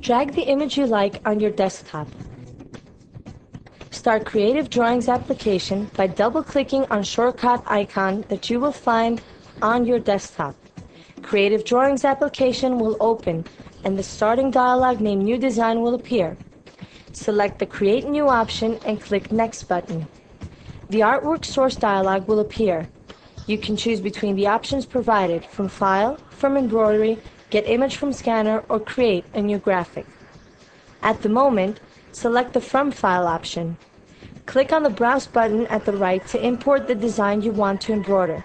Drag the image you like on your desktop. Start Creative Drawings application by double-clicking on shortcut icon that you will find on your desktop. Creative Drawings application will open and the starting dialog named New Design will appear. Select the Create New option and click Next button. The Artwork Source dialog will appear. You can choose between the options provided from File, from Embroidery, Get Image from Scanner, or Create a new graphic. At the moment, select the From File option. Click on the Browse button at the right to import the design you want to embroider.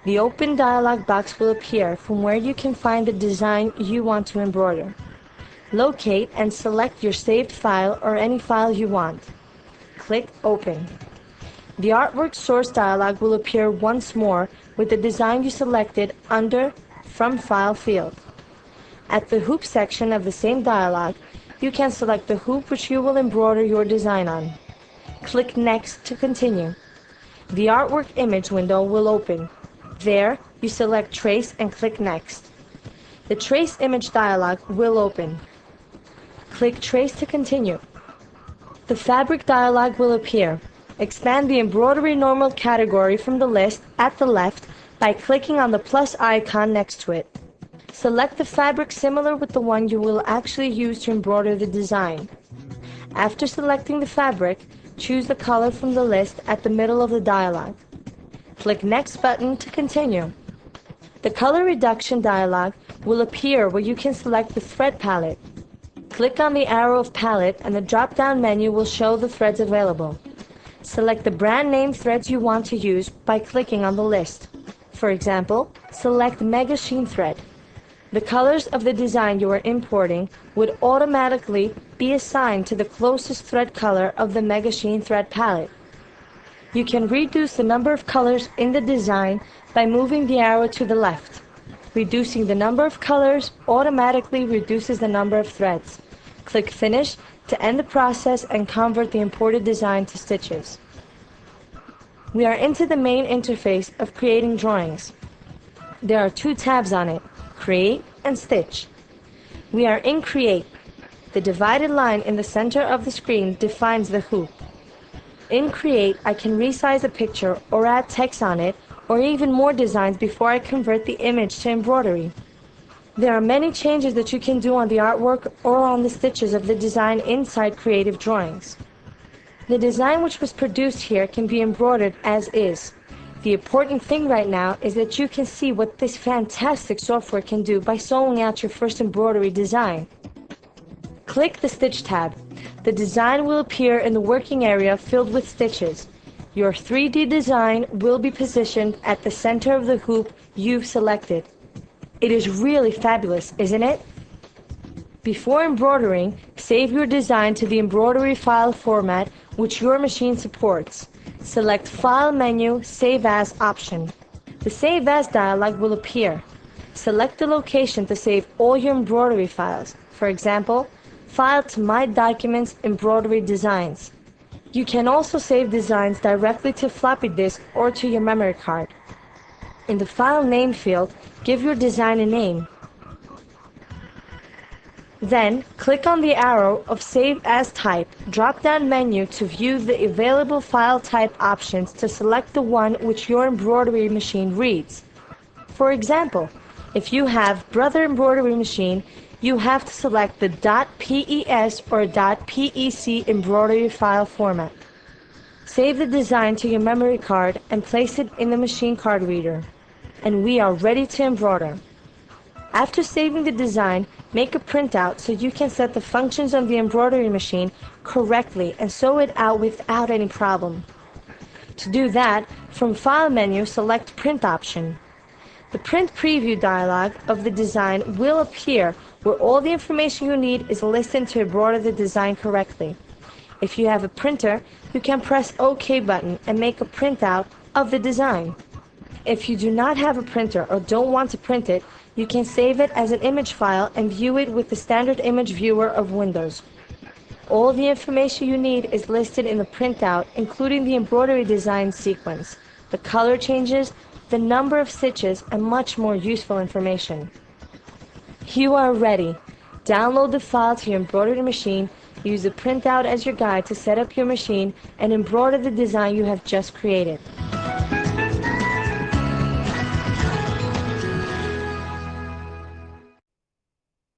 The open dialog box will appear from where you can find the design you want to embroider. Locate and select your saved file or any file you want. Click Open. The Artwork Source dialog will appear once more with the design you selected under From File field. At the Hoop section of the same dialog, you can select the hoop which you will embroider your design on. Click Next to continue. The Artwork Image window will open. There, you select Trace and click Next. The Trace Image dialog will open. Click Trace to continue. The Fabric dialog will appear. Expand the Embroidery Normal category from the list at the left by clicking on the plus icon next to it. Select the fabric similar with the one you will actually use to embroider the design. After selecting the fabric, choose the color from the list at the middle of the dialog. Click Next button to continue. The Color Reduction dialog will appear where you can select the thread palette. Click on the arrow of palette and the drop-down menu will show the threads available. Select the brand name threads you want to use by clicking on the list. For example, select Mega Sheen thread. The colors of the design you are importing would automatically be assigned to the closest thread color of the Mega Sheen thread palette. You can reduce the number of colors in the design by moving the arrow to the left. Reducing the number of colors automatically reduces the number of threads. Click Finish to end the process and convert the imported design to stitches. We are into the main interface of creating drawings. There are two tabs on it, Create and Stitch. We are in Create. The divided line in the center of the screen defines the hoop. In Create, I can resize a picture or add text on it, or even more designs before I convert the image to embroidery. There are many changes that you can do on the artwork or on the stitches of the design inside Creative Drawings. The design which was produced here can be embroidered as is. The important thing right now is that you can see what this fantastic software can do by sewing out your first embroidery design. Click the Stitch tab. The design will appear in the working area filled with stitches. Your 3D design will be positioned at the center of the hoop you've selected. It is really fabulous, isn't it? Before embroidering, save your design to the embroidery file format which your machine supports. Select File menu, Save As option. The Save As dialog will appear. Select the location to save all your embroidery files. For example, File to My Documents Embroidery Designs. You can also save designs directly to floppy disk or to your memory card. In the File Name field, give your design a name. Then, click on the arrow of Save As Type drop-down menu to view the available file type options to select the one which your embroidery machine reads. For example, if you have Brother Embroidery Machine, you have to select the .pes or .pec embroidery file format. Save the design to your memory card and place it in the machine card reader. And we are ready to embroider. After saving the design, make a printout so you can set the functions of the embroidery machine correctly and sew it out without any problem. To do that, from File menu, select Print option. The Print Preview dialog of the design will appear where all the information you need is listed to embroider the design correctly. If you have a printer, you can press OK button and make a printout of the design. If you do not have a printer or don't want to print it, you can save it as an image file and view it with the standard image viewer of Windows. All the information you need is listed in the printout, including the embroidery design sequence, the color changes, the number of stitches, and much more useful information. You are ready. Download the file to your embroidery machine, use the printout as your guide to set up your machine, and embroider the design you have just created.